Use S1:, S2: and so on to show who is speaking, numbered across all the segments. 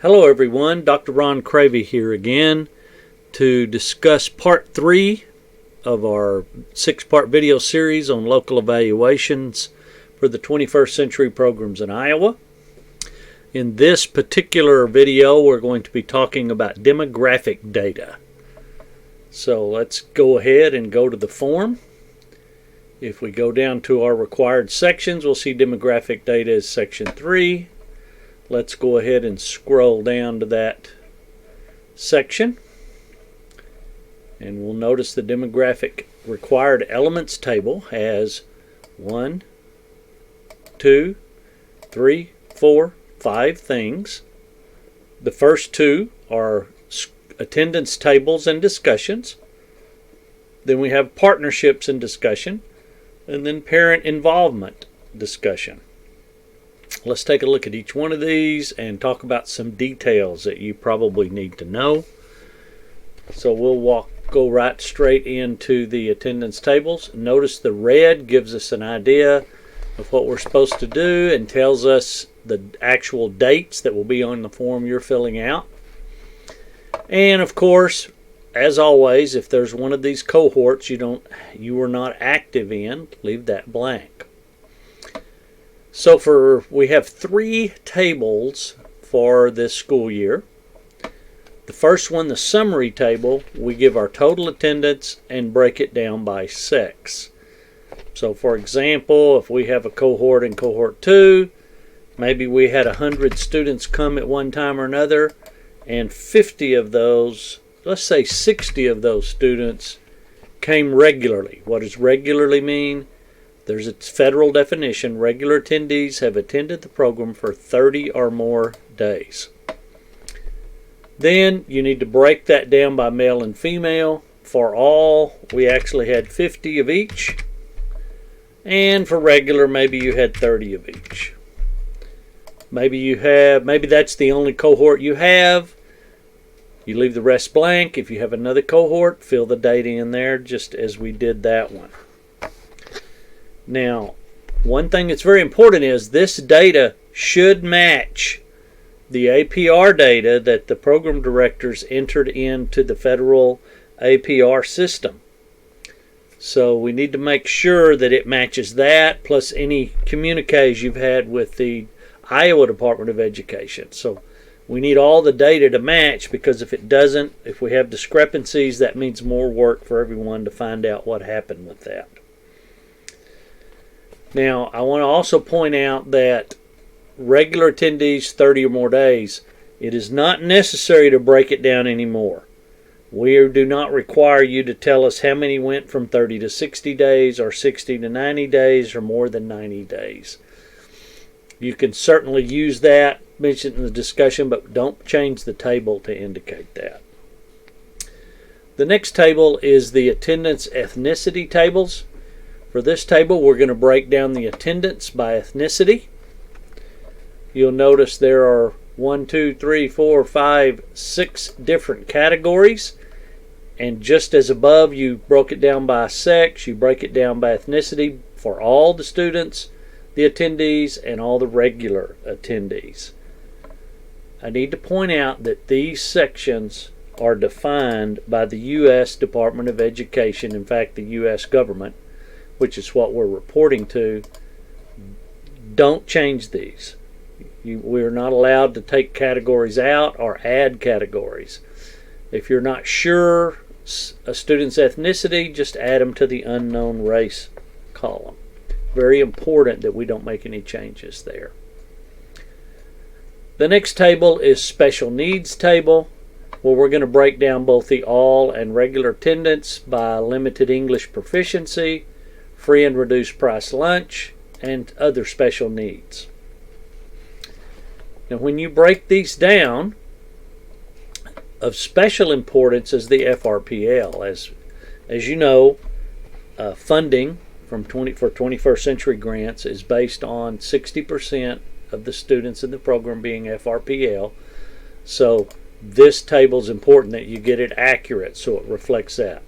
S1: Hello everyone, Dr. Ron Cravey here again to discuss part 3 of our 6-part video series on local evaluations for the 21st century programs in Iowa. In this particular video we're going to be talking about demographic data. So let's go ahead and go to the form. If we go down to our required sections, we'll see demographic data is section 3. Let's go ahead and scroll down to that section, and we'll notice the demographic required elements table has 1, 2, 3, 4, 5 things. The first 2 are attendance tables and discussions. Then we have partnerships and discussion, and then parent involvement discussion. Let's take a look at each one of these and talk about some details that you probably need to know. So we'll go right straight into the attendance tables. Notice the red gives us an idea of what we're supposed to do and tells us the actual dates that will be on the form you're filling out. And of course, as always, if there's one of these cohorts you are not active in, leave that blank. So we have 3 tables for this school year. The first one, the summary table, we give our total attendance and break it down by sex. So for example, if we have a cohort in cohort 2, maybe we had 100 students come at one time or another, and 50 of those, let's say 60 of those students came regularly. What does regularly mean? There's a federal definition. Regular attendees have attended the program for 30 or more days. Then you need to break that down by male and female. For all, we actually had 50 of each. And for regular, maybe you had 30 of each. Maybe that's the only cohort you have. You leave the rest blank. If you have another cohort, fill the data in there just as we did that one. Now, one thing that's very important is this data should match the APR data that the program directors entered into the federal APR system. So we need to make sure that it matches that, plus any communiques you've had with the Iowa Department of Education. So we need all the data to match, because if it doesn't, if we have discrepancies, that means more work for everyone to find out what happened with that. Now, I want to also point out that regular attendees 30 or more days, it is not necessary to break it down anymore. We do not require you to tell us how many went from 30 to 60 days or 60 to 90 days or more than 90 days. You can certainly use that, mention it in the discussion, but don't change the table to indicate that. The next table is the attendance ethnicity tables. For this table, we're going to break down the attendance by ethnicity. You'll notice there are 1, 2, 3, 4, 5, 6 different categories. And just as above you broke it down by sex, you break it down by ethnicity for all the students, the attendees, and all the regular attendees. I need to point out that these sections are defined by the U.S. Department of Education, in fact the U.S. government, which is what we're reporting to. Don't change these. We're not allowed to take categories out or add categories. If you're not sure a student's ethnicity, just add them to the unknown race column. Very important that we don't make any changes there. The next table is special needs table, where we're going to break down both the all and regular attendance by limited English proficiency, free and reduced price lunch, and other special needs. Now when you break these down, of special importance is the FRPL. As you know, funding for 21st century grants is based on 60% of the students in the program being FRPL. So this table is important that you get it accurate so it reflects that.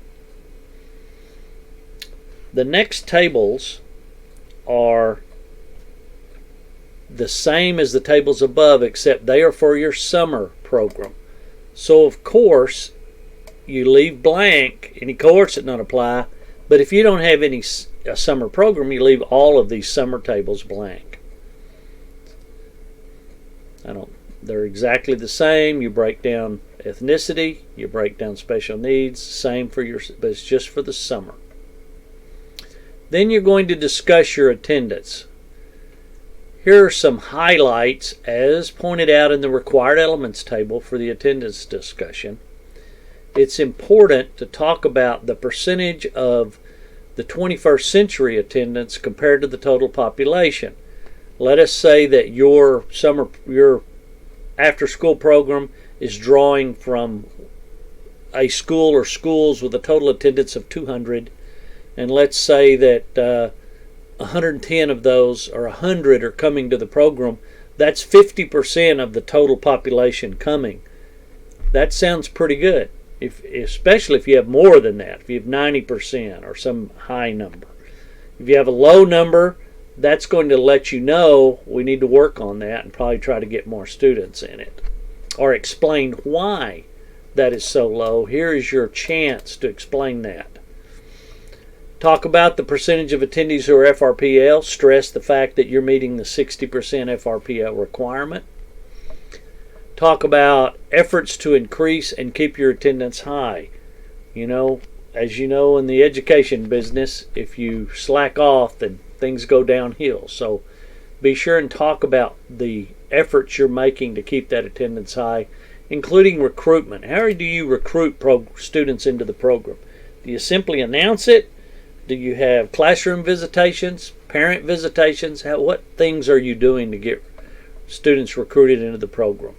S1: The next tables are the same as the tables above, except they are for your summer program. So of course you leave blank any cohorts that don't apply, but if you don't have any summer program, you leave all of these summer tables blank. They're exactly the same. You break down ethnicity, you break down special needs, same for your, but it's just for the summer. Then you're going to discuss your attendance. Here are some highlights as pointed out in the required elements table for the attendance discussion. It's important to talk about the percentage of the 21st century attendance compared to the total population. Let us say that your after school program is drawing from a school or schools with a total attendance of 200, and let's say that 110 of those or 100 are coming to the program. That's 50% of the total population coming. That sounds pretty good, especially if you have more than that, if you have 90% or some high number. If you have a low number, that's going to let you know we need to work on that and probably try to get more students in it. Or explain why that is so low. Here is your chance to explain that. Talk about the percentage of attendees who are FRPL. Stress the fact that you're meeting the 60% FRPL requirement. Talk about efforts to increase and keep your attendance high. As you know, in the education business, if you slack off, then things go downhill. So be sure and talk about the efforts you're making to keep that attendance high, including recruitment. How do you recruit students into the program? Do you simply announce it? Do you have classroom visitations, parent visitations? What things are you doing to get students recruited into the program?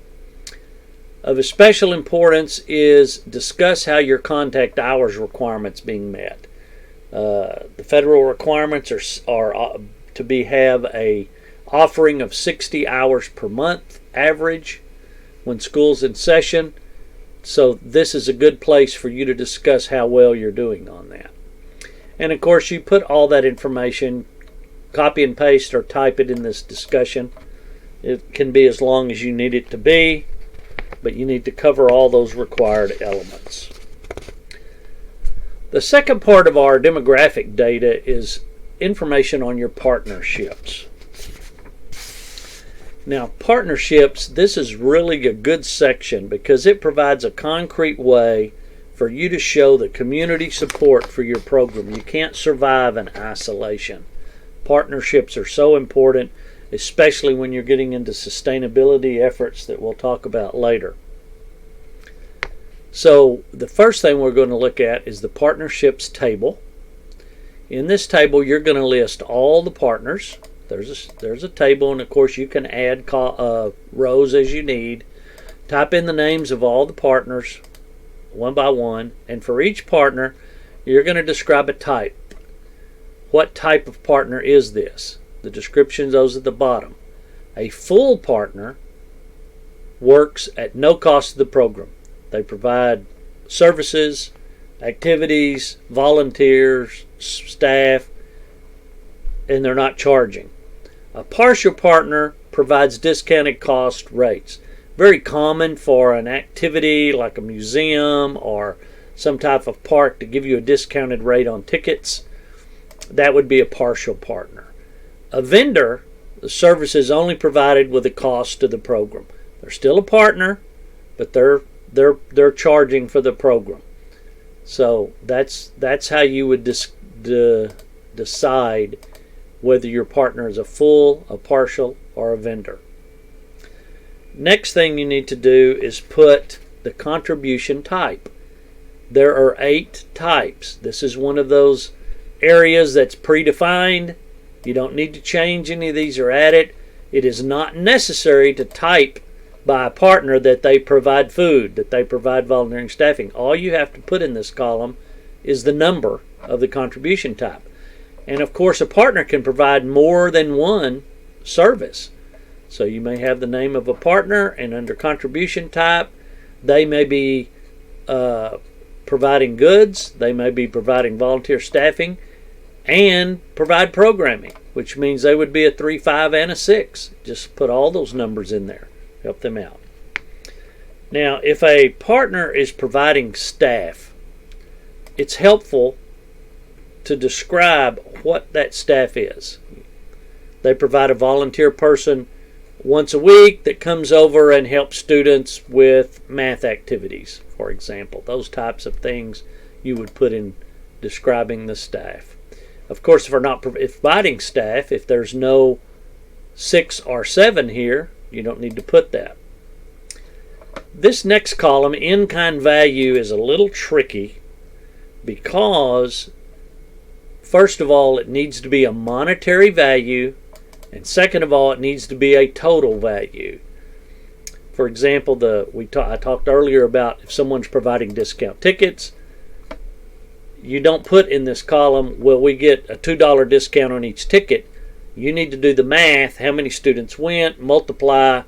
S1: Of special importance is discuss how your contact hours requirements being met. The federal requirements are to have a offering of 60 hours per month average when school's in session. So this is a good place for you to discuss how well you're doing on that. And of course you put all that information, copy and paste or type it in this discussion. It can be as long as you need it to be, but you need to cover all those required elements. The second part of our demographic data is information on your partnerships. Now, partnerships, this is really a good section because it provides a concrete way for you to show the community support for your program. You can't survive in isolation. Partnerships are so important, especially when you're getting into sustainability efforts that we'll talk about later. So the first thing we're going to look at is the partnerships table. In this table, you're going to list all the partners. There's a table, and of course you can add rows as you need. Type in the names of all the partners one by one, and for each partner you're going to describe a type. What type of partner is this? The descriptions, those at the bottom. A full partner works at no cost to the program. They provide services, activities, volunteers, staff, and they're not charging. A partial partner provides discounted cost rates. Very common for an activity like a museum or some type of park to give you a discounted rate on tickets. That would be a partial partner. A vendor, the service is only provided with a cost to the program. They're still a partner, but they're charging for the program. So that's how you would decide whether your partner is a full, a partial, or a vendor. Next thing you need to do is put the contribution type. There are 8 types. This is one of those areas that's predefined. You don't need to change any of these or add it. It is not necessary to type by a partner that they provide food, that they provide volunteering staffing. All you have to put in this column is the number of the contribution type. And of course a partner can provide more than one service. So you may have the name of a partner, and under contribution type they may be providing goods, they may be providing volunteer staffing, and provide programming, which means they would be a 3, 5, and a 6. Just put all those numbers in there. Help them out. Now, if a partner is providing staff, it's helpful to describe what that staff is. They provide a volunteer person once a week that comes over and helps students with math activities, for example. Those types of things you would put in describing the staff. Of course, if we're not providing staff, if there's no 6 or 7 here, you don't need to put that. This next column, in-kind value, is a little tricky because, first of all, it needs to be a monetary value, and second of all, it needs to be a total value. For example, I talked earlier about if someone's providing discount tickets, you don't put in this column, well, we get a $2 discount on each ticket. You need to do the math, how many students went, multiply,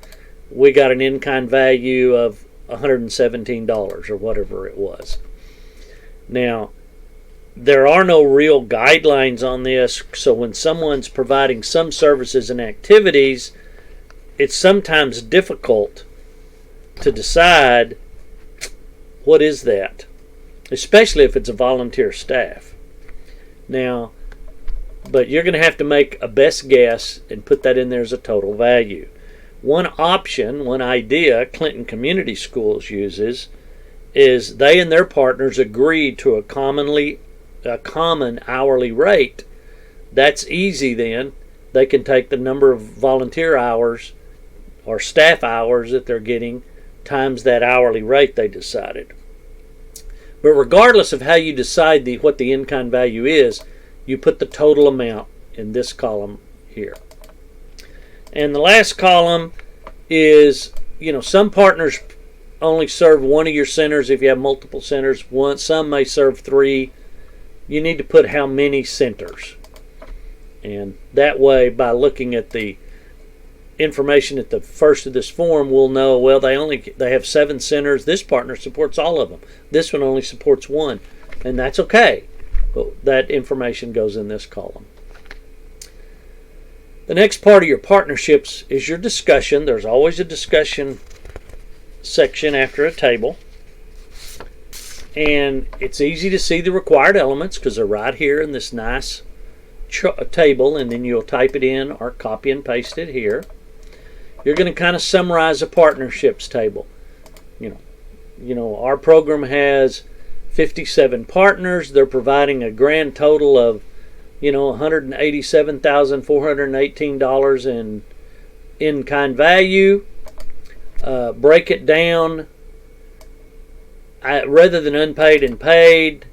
S1: we got an in-kind value of $117 or whatever it was. Now, there are no real guidelines on this, so when someone's providing some services and activities, it's sometimes difficult to decide what is that, especially if it's a volunteer staff. Now, but you're going to have to make a best guess and put that in there as a total value. One option, one idea Clinton Community Schools uses is they and their partners agreed to a common hourly rate. That's easy then. They can take the number of volunteer hours or staff hours that they're getting times that hourly rate they decided. But regardless of how you decide what the in-kind value is, you put the total amount in this column here. And the last column is, some partners only serve one of your centers. If you have multiple centers, some may serve 3. You need to put how many centers. And that way, by looking at the information at the first of this form, we'll know, well, they have 7 centers. This partner supports all of them. This one only supports 1. And that's okay. But that information goes in this column. The next part of your partnerships is your discussion. There's always a discussion section after a table. And it's easy to see the required elements because they're right here in this nice table, and then you'll type it in or copy and paste it here. You're going to kind of summarize a partnerships table. Our program has 57 partners. They're providing a grand total of $187,418 in kind value. Break it down. Rather than unpaid and paid,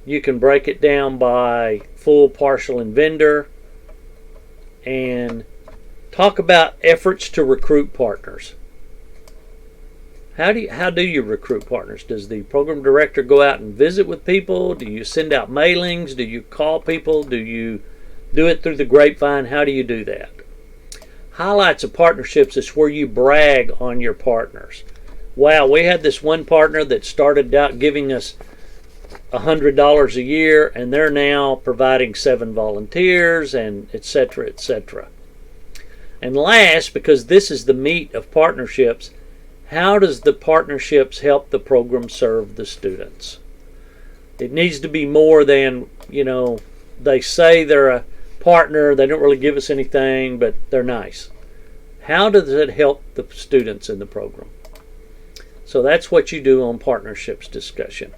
S1: you can break it down by full, partial, and vendor. And talk about efforts to recruit partners. How do you recruit partners? Does the program director go out and visit with people? Do you send out mailings? Do you call people? Do you do it through the grapevine? How do you do that? Highlights of partnerships is where you brag on your partners. Wow, we had this one partner that started out giving us $100 a year, and they're now providing 7 volunteers, and etc., etc. And last, because this is the meat of partnerships, how does the partnerships help the program serve the students? It needs to be more than, they say they're a partner, they don't really give us anything, but they're nice. How does it help the students in the program? So that's what you do on partnerships discussion.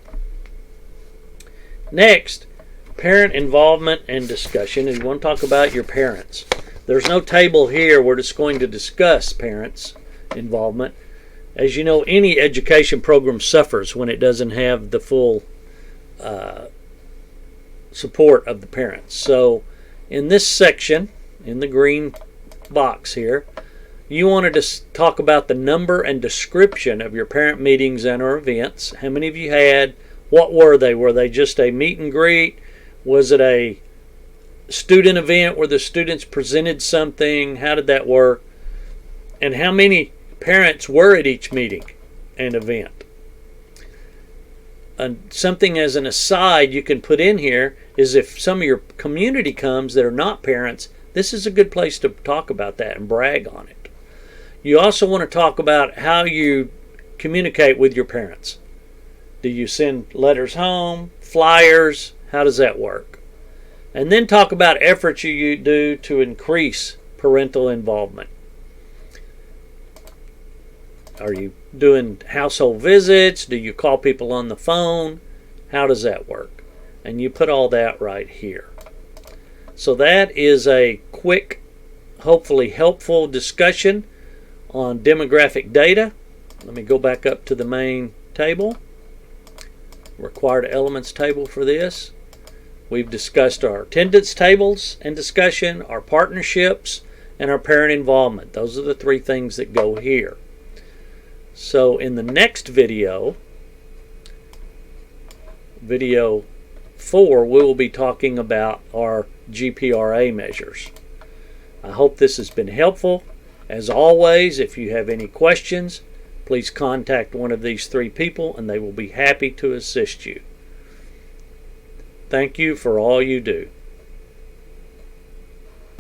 S1: Next, parent involvement and discussion. And you want to talk about your parents. There's no table here. We're just going to discuss parents' involvement. As you know, any education program suffers when it doesn't have the full support of the parents. So in this section, in the green box here, you wanted to talk about the number and description of your parent meetings and or events. How many of you had? What were they? Were they just a meet and greet? Was it a student event where the students presented something? How did that work? And how many parents were at each meeting and event? And something as an aside you can put in here is if some of your community comes that are not parents, This is a good place to talk about that and brag on it. You also want to talk about how you communicate with your parents. Do you send letters home, flyers? How does that work? And then talk about efforts you do to increase parental involvement. Are you doing household visits? Do you call people on the phone? How does that work? And you put all that right here. So that is a quick, hopefully helpful discussion on demographic data. Let me go back up to the main table. Required elements table for this. We've discussed our attendance tables and discussion, our partnerships, and our parent involvement. Those are the three things that go here. So in the next video, video 4, we will be talking about our GPRA measures. I hope this has been helpful. As always, if you have any questions, please contact one of these 3 people and they will be happy to assist you. Thank you for all you do.